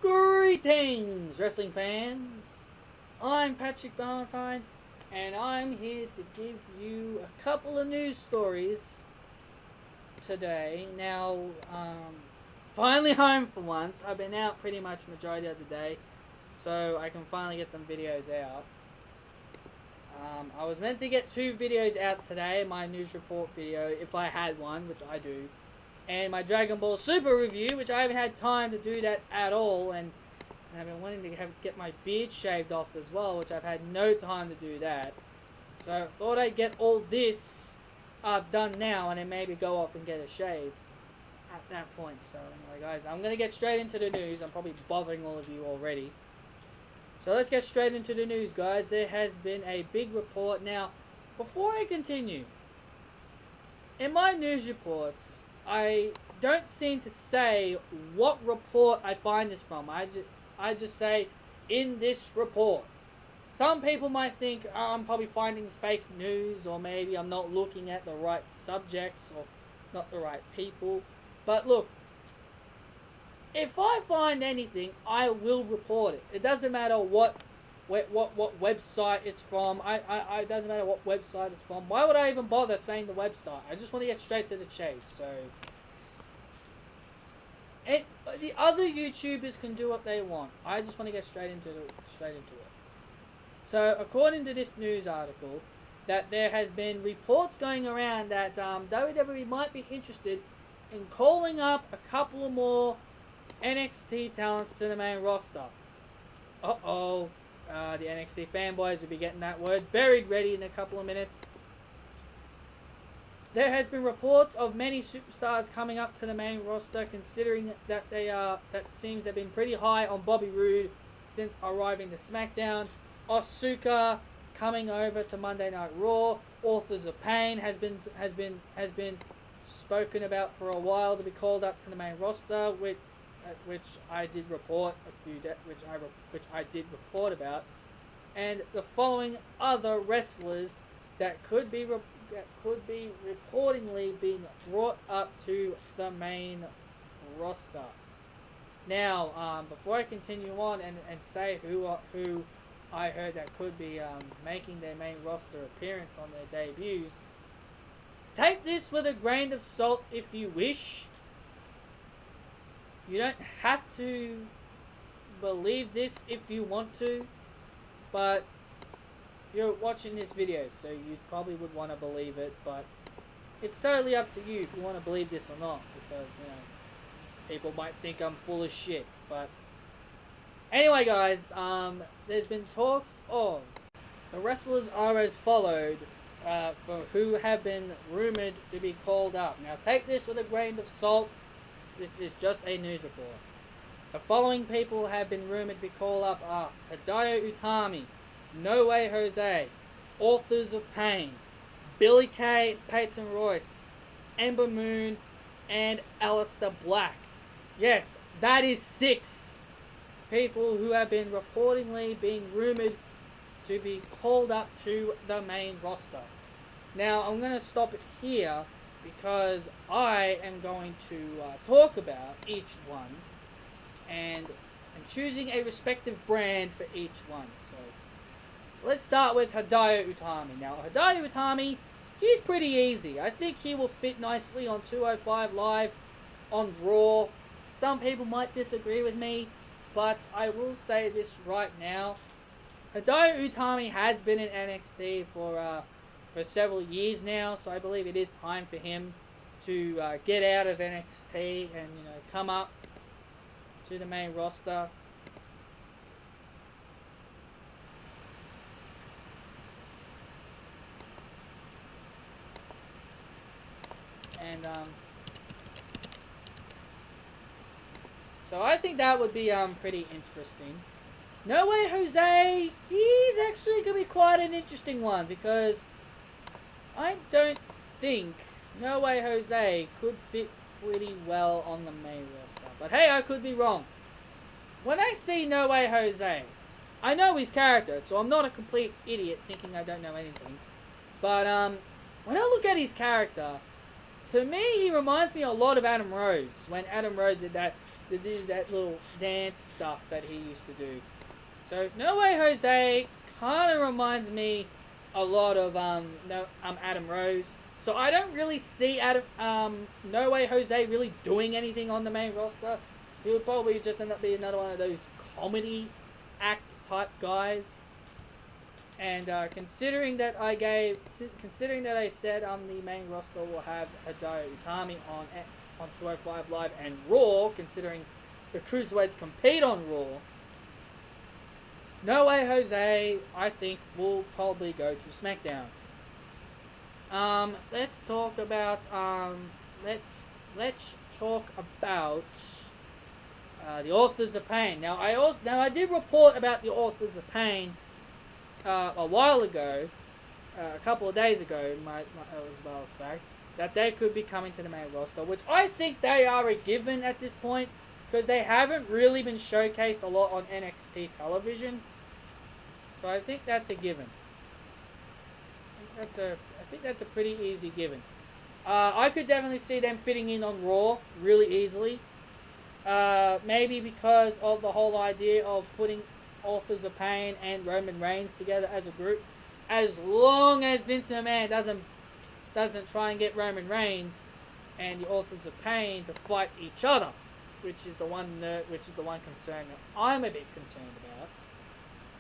Greetings, wrestling fans! I'm Patrick Valentine, and I'm here to give you a couple of news stories today. Now, finally home for once. I've been out pretty much majority of the day, so I can finally get some videos out. I was meant to get 2 videos out today, my news report video, if I had one, which I do, and my Dragon Ball Super review, which I haven't had time to do that at all, and I've been wanting to get my beard shaved off as well, which I've had no time to do that. So I thought I'd get all this done now, and then maybe go off and get a shave at that point. So anyway, guys, I'm going to get straight into the news. I'm probably bothering all of you already. So let's get straight into the news, guys. There has been a big report. Now, before I continue, in my news reports, I don't seem to say what report I find this from. I just say, in this report. Some people might think I'm probably finding fake news, or maybe I'm not looking at the right subjects, or not the right people. But look, if I find anything, I will report it. It doesn't matter what website it's from. It doesn't matter what website it's from. Why would I even bother saying the website? I just want to get straight to the chase. So, and the other YouTubers can do what they want. I just want to get straight into it. So, according to this news article, that there has been reports going around that WWE might be interested in calling up a couple of more NXT talents to the main roster. The NXT fanboys will be getting that word buried ready in a couple of minutes. There has been reports of many superstars coming up to the main roster, considering that that seems they've been pretty high on Bobby Roode since arriving to SmackDown. Asuka coming over to Monday Night Raw. Authors of Pain has been spoken about for a while to be called up to the main roster, which I did report which I did report about, and the following other wrestlers that could be reportedly being brought up to the main roster. Now, before I continue on and say who I heard that could be making their main roster appearance on their debuts, take this with a grain of salt if you wish. You don't have to believe this if you want to, but you're watching this video, so you probably would want to believe it, but it's totally up to you if you want to believe this or not, because, people might think I'm full of shit, but anyway, guys, there's been talks of the wrestlers are as followed, for who have been rumored to be called up. Now, take this with a grain of salt. This is just a news report. The following people have been rumored to be called up are Hideo Utami, No Way Jose, Authors of Pain, Billy Kay, Peyton Royce, Ember Moon, and Aleister Black. Yes, that is 6 people who have been reportedly being rumored to be called up to the main roster. Now, I'm going to stop it here, because I am going to talk about each one and choosing a respective brand for each one. So let's start with Hideo Utami. Now, Hideo Utami, he's pretty easy. I think he will fit nicely on 205 Live, on Raw. Some people might disagree with me, but I will say this right now. Hideo Utami has been in NXT for several years now, so I believe it is time for him to get out of NXT and come up to the main roster. And so I think that would be pretty interesting. No Way Jose, he's actually going to be quite an interesting one, because I don't think No Way Jose could fit pretty well on the main roster. But hey, I could be wrong. When I see No Way Jose, I know his character, so I'm not a complete idiot thinking I don't know anything. But when I look at his character, to me he reminds me a lot of Adam Rose. When Adam Rose did that that little dance stuff that he used to do. So No Way Jose kind of reminds me a lot of Adam Rose. So I don't really see No Way Jose really doing anything on the main roster. He would probably just end up being another one of those comedy act type guys. And considering that I said the main roster will have Hideo Itami on 205 Live and Raw, considering the Cruiserweights compete on Raw, No Way Jose, I think, will probably go to SmackDown. Let's talk about the Authors of Pain. Now I did report about the Authors of Pain a while ago, a couple of days ago. It was fact that they could be coming to the main roster, which I think they are a given at this point because they haven't really been showcased a lot on NXT television. So I think that's a given. I think that's a pretty easy given. I could definitely see them fitting in on Raw really easily. Maybe because of the whole idea of putting Authors of Pain and Roman Reigns together as a group. As long as Vince McMahon doesn't try and get Roman Reigns and the Authors of Pain to fight each other, which is the one concern that I'm a bit concerned about.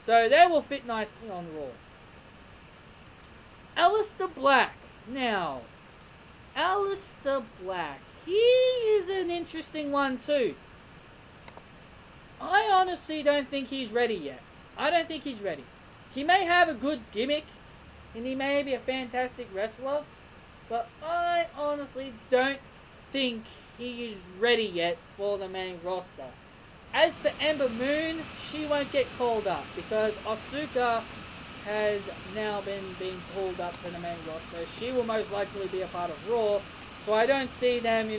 So they will fit nicely on Raw. Aleister Black. Now, Aleister Black. He is an interesting one too. I honestly don't think he's ready yet. I don't think he's ready. He may have a good gimmick, and he may be a fantastic wrestler, but I honestly don't think he is ready yet for the main roster. As for Ember Moon, she won't get called up because Asuka has now been being pulled up to the main roster. She will most likely be a part of Raw, so I don't see them,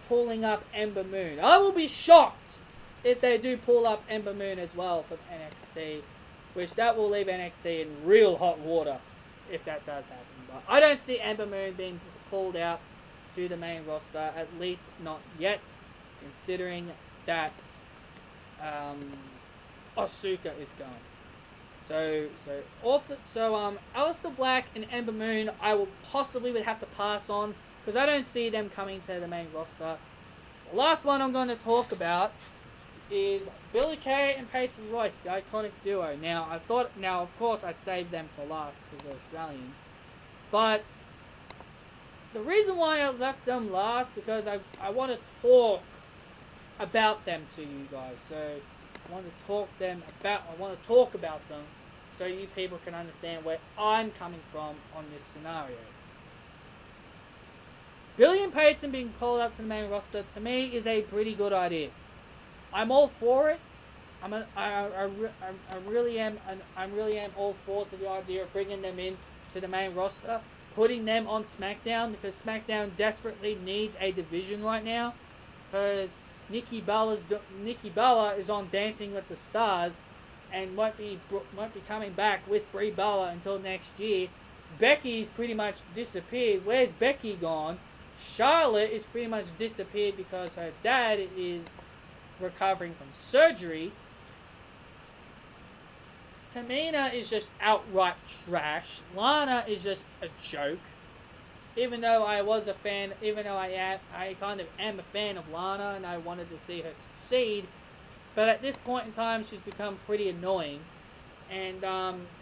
pulling up Ember Moon. I will be shocked if they do pull up Ember Moon as well from NXT, which that will leave NXT in real hot water if that does happen. But I don't see Ember Moon being pulled out to the main roster, at least not yet, considering that Asuka is going. So Aleister Black and Ember Moon, I would have to pass on because I don't see them coming to the main roster. The last one I'm going to talk about is Billie Kay and Peyton Royce, the iconic duo. Now, of course, I'd save them for last because they're Australians. But the reason why I left them last because I want to talk about them to you guys. So I want to talk about them so you people can understand where I'm coming from on this scenario. Billie and Peyton being called up to the main roster to me is a pretty good idea. I'm all for it. I really am all for the idea of bringing them in to the main roster, putting them on SmackDown because SmackDown desperately needs a division right now because Nikki Bella is on Dancing with the Stars and won't be coming back with Brie Bella until next year. Becky's pretty much disappeared. Where's Becky gone? Charlotte is pretty much disappeared because her dad is recovering from surgery. Tamina is just outright trash. Lana is just a joke. Even though I kind of am a fan of Lana and I wanted to see her succeed, but at this point in time she's become pretty annoying. And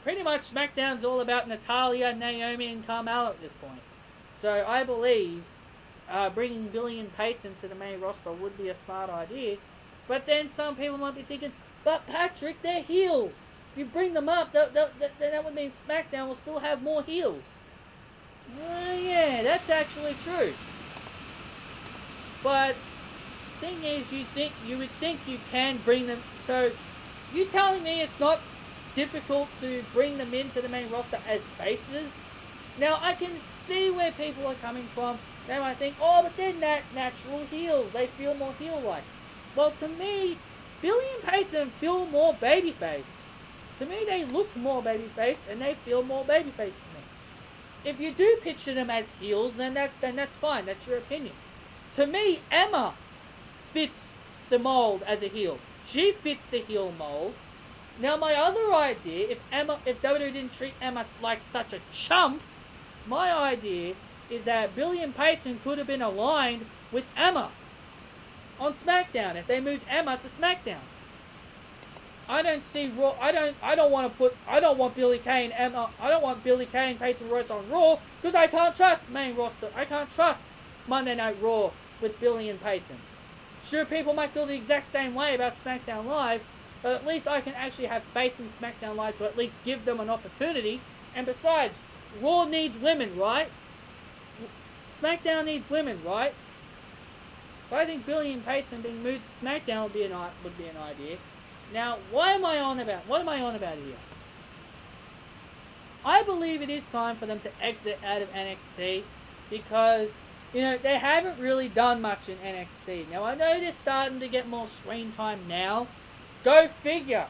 pretty much SmackDown's all about Natalya, Naomi, and Carmella at this point. So I believe bringing Billie and Peyton to the main roster would be a smart idea. But then some people might be thinking, but Patrick, they're heels. If you bring them up, then that would mean SmackDown will still have more heels. Yeah, that's actually true. But thing is, you would think you can bring them. So you telling me it's not difficult to bring them into the main roster as faces? Now I can see where people are coming from. They might think, oh, but they're natural heels. They feel more heel-like. Well, to me, Billie and Peyton feel more babyface. To me, they look more babyface, and they feel more babyface to me. If you do picture them as heels, then that's fine. That's your opinion. To me, Emma fits the mold as a heel. She fits the heel mold. Now my other idea, if WWE didn't treat Emma like such a chump, my idea is that Billy and Peyton could have been aligned with Emma on SmackDown if they moved Emma to SmackDown. I don't see Raw. I don't want Billy Kay and Emma. I don't want Billy Kay and Peyton Royce on Raw because I can't trust main roster. I can't trust Monday Night Raw with Billy and Peyton. Sure, people might feel the exact same way about SmackDown Live, but at least I can actually have faith in SmackDown Live to at least give them an opportunity. And besides, Raw needs women, right? SmackDown needs women, right? So I think Billy and Peyton being moved to SmackDown would be an idea. Now, what am I on about here? I believe it is time for them to exit out of NXT because, they haven't really done much in NXT. Now, I know they're starting to get more screen time now. Go figure.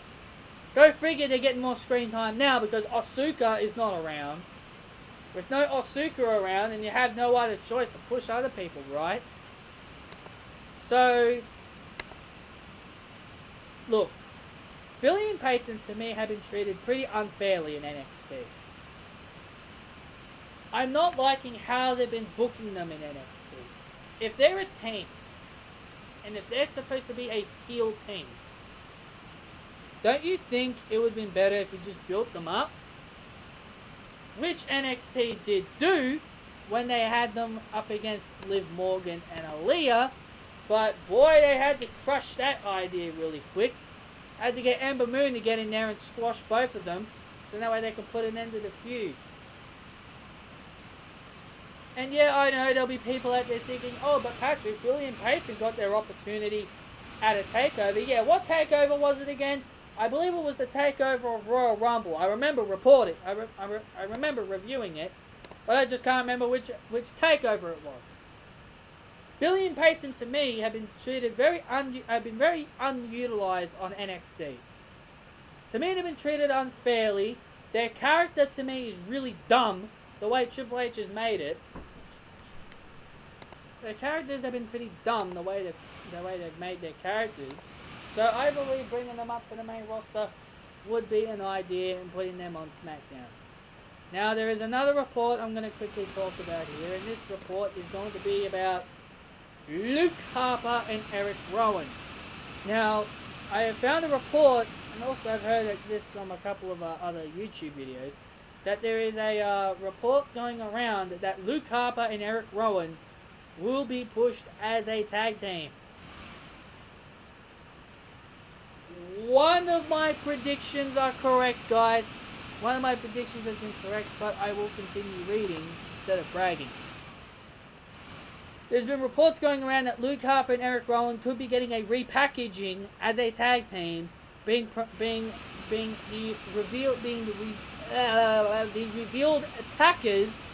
They're getting more screen time now because Asuka is not around. With no Asuka around, then you have no other choice to push other people, right? So, look. Billy and Peyton, to me, have been treated pretty unfairly in NXT. I'm not liking how they've been booking them in NXT. If they're a team, and if they're supposed to be a heel team, don't you think it would have been better if you just built them up? Which NXT did do when they had them up against Liv Morgan and Aaliyah, but boy, they had to crush that idea really quick. Had to get Ember Moon to get in there and squash both of them, so that way they can put an end to the feud. And yeah, I know there'll be people out there thinking, oh, but Patrick, Billy and Peyton got their opportunity at a takeover. Yeah, what takeover was it again? I believe it was the takeover of Royal Rumble. I remember reporting. I remember reviewing it, but I just can't remember which takeover it was. Billy and Peyton, to me, have been treated very unutilized on NXT. To me, they've been treated unfairly. Their character, to me, is really dumb, the way Triple H has made it. Their characters have been pretty dumb, the way they've made their characters. So I believe bringing them up to the main roster would be an idea and putting them on SmackDown. Now, there is another report I'm going to quickly talk about here, and this report is going to be about Luke Harper and ERICK Rowan. Now, I have found a report, and also I've heard this from a couple of other YouTube videos, that there is a report going around that Luke Harper and ERICK Rowan will be pushed as a tag team. One of my predictions are correct, guys. One of my predictions has been correct, but I will continue reading instead of bragging. There's been reports going around that Luke Harper and ERICK Rowan could be getting a repackaging as a tag team, being the revealed attackers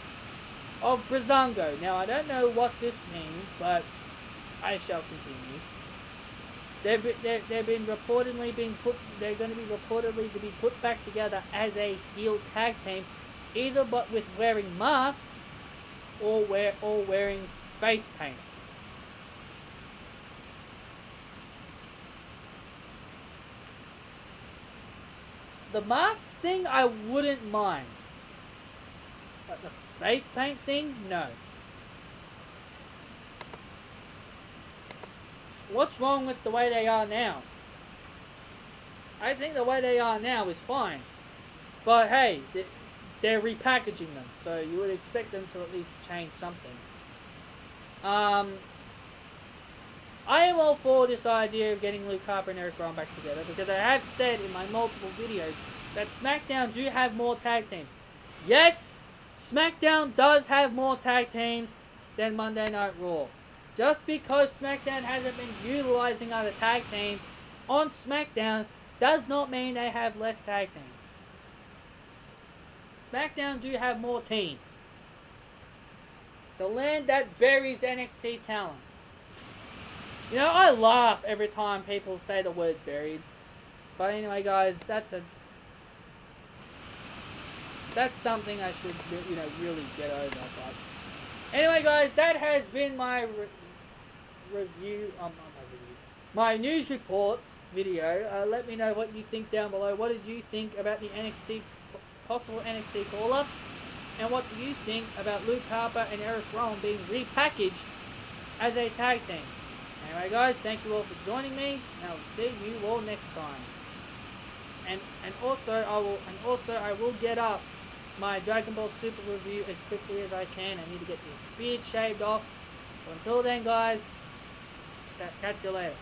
of Breezango. Now, I don't know what this means, but I shall continue. They're going to be reportedly to be put back together as a heel tag team, either but with wearing masks or wearing face paint. The masks thing I wouldn't mind, but the face paint thing, no. What's wrong with the way they are now? I think the way they are now is fine. But hey, they're repackaging them, so you would expect them to at least change something. I am all for this idea of getting Luke Harper and ERICK Rowan back together, because I have said in my multiple videos that SmackDown do have more tag teams. Yes, SmackDown does have more tag teams than Monday Night Raw. Just because SmackDown hasn't been utilizing other tag teams on SmackDown does not mean they have less tag teams. SmackDown do have more teams. The land that buries NXT talent. You know, I laugh every time people say the word buried. But anyway, guys, that's something I should, really get over. But anyway, guys, that has been my my news reports video. Let me know what you think down below. What did you think about the possible NXT call-ups? And what do you think about Luke Harper and Eric Rowan being repackaged as a tag team? Anyway, guys, thank you all for joining me, and I will see you all next time. And also I will get up my Dragon Ball Super review as quickly as I can. I need to get this beard shaved off. So until then, guys, catch you later.